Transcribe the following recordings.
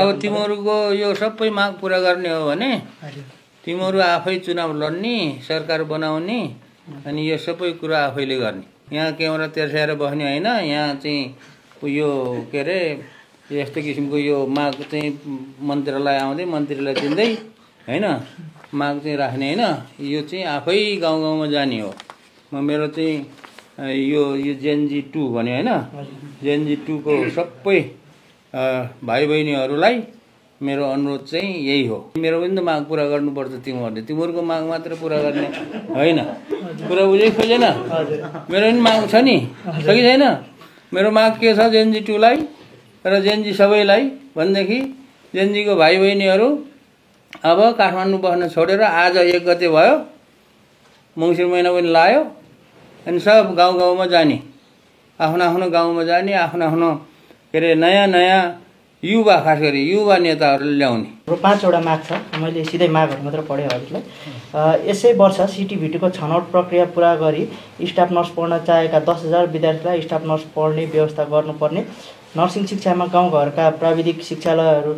अब तिमीहरूको यो सबै माग पूरा गर्ने हो भने तिमीहरू आफै चुनाव लड्ने, सरकार बनाउने अनि यो सबै कुरा आफैले गर्ने। यहाँ क्यामेरा तेर्स्याएर बस्ने होइन। यहाँ चाहिँ यो के अरे यस्तो किसिमको यो माग चाहिँ मन्त्रीलाई आउँदै मन्त्रीलाई दिँदै होइन माग चाहिँ राख्ने होइन। यो चाहिँ आफै गाउँ गाउँमा जाने हो। म मेरो चाहिँ यो जेनजी 2 भन्यो होइन। जेनजी 2 को सबै भाइ बहिनीहरूलाई मेरो अनुरोध चाहिँ यही हो। मेरो पनि त माग पूरा गर्नुपर्छ तिमीहरूले। तिमीहरूको माग मात्र पूरा गर्ने होइन। कुरा बुझेको खोजेन? मेरो पनि माग छ नि, छ कि छैन? मेरो माग के छ जेनजी 2 लाई र जेनजी सबैलाई भनेदेखि जेनजीको भाइ बहिनीहरू अब काठमाडौँ बस्न छोडेर आज 1 गते भयो, मङ्सिर महिना पनि लाग्यो अनि सब गाउँ गाउँमा जाने, आफ्नो आफ्नो गाउँमा जाने, आफ्नो आफ्नो के अरे नयाँ नयाँ युवा, खास गरी युवा नेताहरूले ल्याउने। 5 वटा माग छ। मैले सिधै मागहरू मात्र पढेँ हजुरलाई। यसै वर्ष सिटिभिटीको छनौट प्रक्रिया पुरा गरी स्टाफ नर्स पढ्न चाहेका 10,000 विद्यार्थीलाई स्टाफ नर्स पढ्ने व्यवस्था गर्नुपर्ने, नर्सिङ शिक्षामा गाउँघरका प्राविधिक शिक्षालयहरू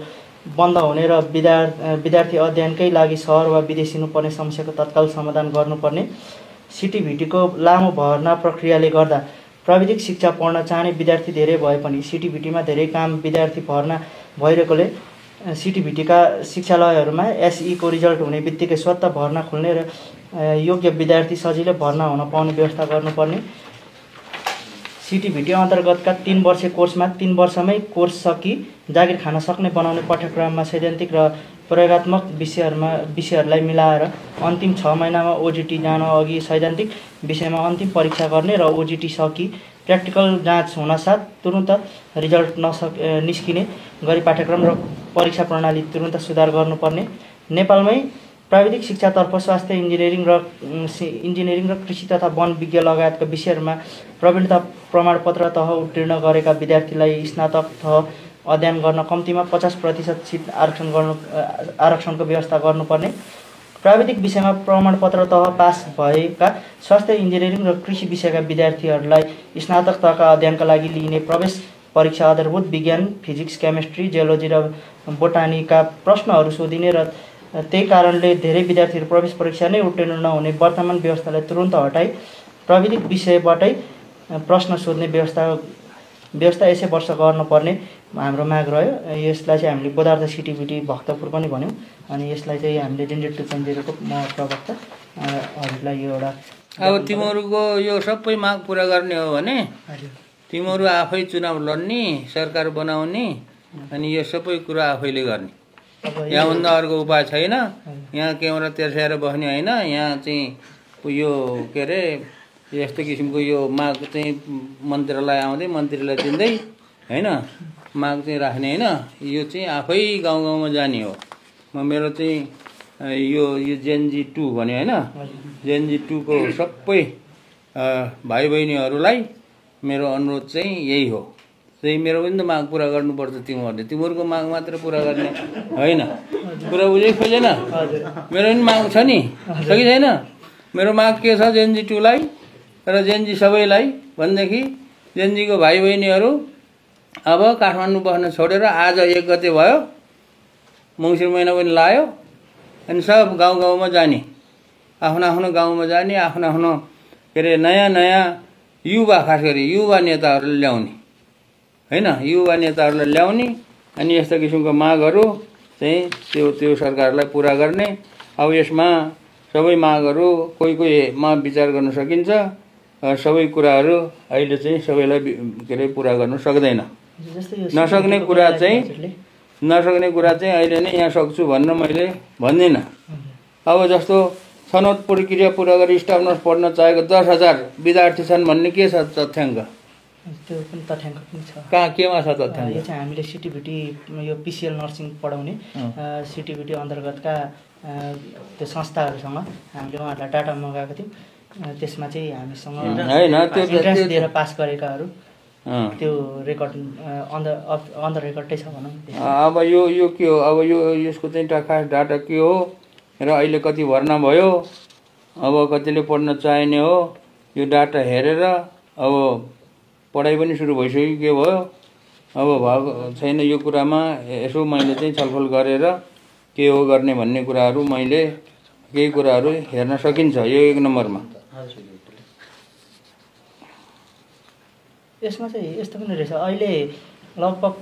बन्द हुने र विद्यार्थी अध्ययनकै लागि सहर वा विदेश हिँड्नुपर्ने समस्याको तत्काल समाधान गर्नुपर्ने, सिटिभिटीको लामो भर्ना प्रक्रियाले गर्दा प्राविधिक शिक्षा पढ्न चाहने विद्यार्थी धेरै भए पनि सिटिभिटीमा धेरै काम विद्यार्थी भर्ना भइरहेकोले सिटिभिटीका शिक्षालयहरूमा एसईको रिजल्ट हुने बित्तिकै स्वतः भर्ना खुल्ने र योग्य विद्यार्थी सजिलै भर्ना हुन पाउने व्यवस्था गर्नुपर्ने, सिटिभिटी अन्तर्गतका 3 वर्षे कोर्समा 3 वर्षमै कोर्स सकि जागिर खान सक्ने बनाउने पाठ्यक्रममा सैद्धान्तिक र प्रयोगात्मक विषयहरूलाई मिलाएर अन्तिम 6 महिनामा ओजिटी जान अघि सैद्धान्तिक विषयमा अन्तिम परीक्षा गर्ने र ओजिटी सकि प्र्याक्टिकल जाँच हुनसाथ तुरुन्त रिजल्ट निस्किने गरी पाठ्यक्रम र परीक्षा प्रणाली तुरुन्त सुधार गर्नुपर्ने, नेपालमै प्राविधिक शिक्षातर्फ स्वास्थ्य इन्जिनियरिङ र कृषि तथा वन विज्ञ लगायतका विषयहरूमा प्रवीणता प्रमाणपत्र तह उत्तीर्ण गरेका विद्यार्थीलाई स्नातक तह अध्ययन गर्न कम्तीमा 50% सिट आरक्षणको व्यवस्था गर्नुपर्ने, प्राविधिक विषयमा प्रमाणपत्र तह पास भएका स्वास्थ्य इन्जिनियरिङ र कृषि विषयका विद्यार्थीहरूलाई स्नातक तहका अध्ययनका लागि लिइने प्रवेश परीक्षा आधारभूत विज्ञान, फिजिक्स, केमिस्ट्री, जियोलोजी र बोटानीका प्रश्नहरू सोधिने र त्यही कारणले धेरै विद्यार्थीहरू प्रवेश परीक्षा नै उत्तीर्ण नहुने वर्तमान व्यवस्थालाई तुरुन्त हटाई प्राविधिक विषयबाटै प्रश्न सोध्ने व्यवस्था यसै वर्ष गर्नुपर्ने हाम्रो माग रह्यो। यसलाई चाहिँ हामीले बोधार्थ सिटिभिटी भक्तपुर पनि भन्यौँ। अनि यसलाई चाहिँ हामीले जेनजी 2.0 को म प्रवक्ता हजुरलाई यो एउटा। अब तिमीहरूको यो सबै माग पूरा गर्ने हो भने तिमीहरू आफै चुनाव लड्ने, सरकार बनाउने अनि यो सबै कुरा आफैले गर्ने। यहाँभन्दा अर्को उपाय छैन। यहाँ क्यामेरा तेर्स्याएर बस्ने होइन। यहाँ चाहिँ यो के अरे यस्तो किसिमको यो माग चाहिँ मन्त्रीलाई आउँदै मन्त्रीलाई दिँदै होइन माग चाहिँ राख्ने होइन। यो चाहिँ आफै गाउँ गाउँमा जाने हो। म मेरो चाहिँ यो जेनजी 2 भन्यो होइन। जेनजी 2 को सबै भाइ बहिनीहरूलाई मेरो अनुरोध चाहिँ यही हो। त्यही मेरो पनि त माग पूरा गर्नुपर्छ तिमीहरूले। तिमीहरूको माग मात्र पूरा गर्ने होइन। कुरा बुझेको खोजेन? मेरो पनि माग छ नि, छ कि छैन? मेरो माग के छ जेनजी 2 लाई र जेनजी सबैलाई भनेदेखि जेनजीको भाइ बहिनीहरू अब काठमाडौँ बस्न छोडेर आज 1 गते भयो, मङ्सिर महिना पनि लाग्यो अनि सब गाउँ गाउँमा जाने, आफ्नो आफ्नो गाउँमा जाने, आफ्नो आफ्नो के अरे नयाँ नयाँ युवा, खास गरी युवा नेताहरूले ल्याउने होइन। युवा नेताहरूलाई ल्याउने अनि यस्तो किसिमको मागहरू चाहिँ त्यो सरकारलाई पुरा गर्ने। अब यसमा सबै मागहरू कोहीमा विचार गर्न सकिन्छ। सबै कुराहरू अहिले चाहिँ सबैलाई के अरे पुरा गर्न सक्दैन। नसक्ने कुरा चाहिँ अहिले नै यहाँ सक्छु भन्न मैले भन्दिनँ। अब जस्तो छनौट प्रक्रिया पुरा गरी स्टाफ नर्स पढ्न चाहेको 10,000 विद्यार्थी छन् भन्ने के छ तथ्याङ्क? त्यो पनि तथ्याङ्क पनि छ। केमा छ तथ्याङ्क? यो चाहिँ हामीले सिटिभिटी यो पिसिएल नर्सिङ पढाउने सिटिभिटी अन्तर्गतका त्यो संस्थाहरूसँग हामीले उहाँहरूलाई डाटा मगाएको थियौँ। त्यसमा चाहिँ हामीसँग होइन त्यो इन्ट्रेन्स दिएर पास गरेकाहरू त्यो रेकर्ड अन द रेकर्डै छ भनौँ। अब यो के हो? अब यसको चाहिँ खास डाटा के हो र अहिले कति भर्ना भयो, अब कतिले पढ्न चाहिने हो, यो डाटा हेरेर अब पढाइ पनि सुरु भइसक्यो के भयो अब भएको छैन यो कुरामा यसो मैले चाहिँ छलफल गरेर के हो गर्ने भन्ने कुराहरू मैले केही कुराहरू हेर्न सकिन्छ यो 1 नम्बरमा। यसमा चाहिँ यस्तो पनि रहेछ, अहिले लगभग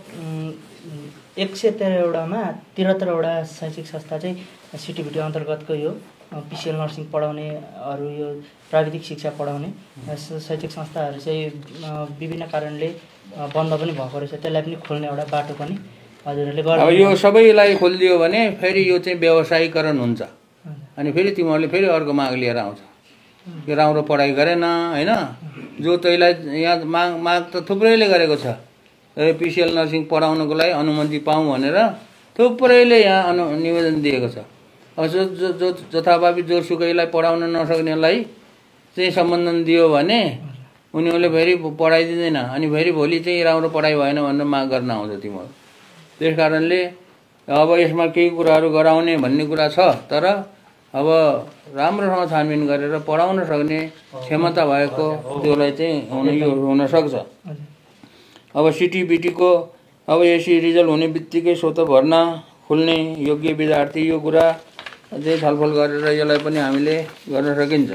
113वटामा 73वटा शैक्षिक संस्था चाहिँ सिटिभिटी अन्तर्गतको यो पिसिएल नर्सिङ पढाउनेहरू यो प्राविधिक शिक्षा पढाउने शैक्षिक संस्थाहरू चाहिँ विभिन्न कारणले बन्द पनि भएको रहेछ। त्यसलाई पनि खोल्ने एउटा बाटो पनि हजुरहरूले गर्नु। अब यो सबैलाई खोलिदियो भने फेरि यो चाहिँ व्यवसायीकरण हुन्छ अनि फेरि तिमीहरूले फेरि अर्को माग लिएर आउँछ। यो राम्रो पढाइ गरेन हैन, जो तैलाई यहाँ माग त थुप्रैले गरेको छ। पिसिएल नर्सिङ पढाउनको लागि अनुमति पाऊँ भनेर थुप्रैले यहाँ निवेदन दिएको छ। अब जो जथाभावी जोसुकैलाई पढाउन नसक्नेलाई चाहिँ सम्बन्धन दियो भने उनीहरूले फेरि पढाइदिँदैन अनि फेरि भोलि चाहिँ राम्रो पढाइ भएन भनेर माग गर्न आउँछ तिमीहरू। त्यस कारणले अब यसमा केही कुराहरू गराउने भन्ने कुरा छ, तर अब राम्रोसँग छानबिन गरेर पढाउन सक्ने क्षमता भएको त्योलाई चाहिँ हुन सक्छ। अब सिटिबिटीको अब यसरी रिजल्ट हुने बित्तिकै स्वत भर्ना खुल्ने योग्य विद्यार्थी यो कुरा चाहिँ छलफल गरेर यसलाई पनि हामीले गर्न सकिन्छ।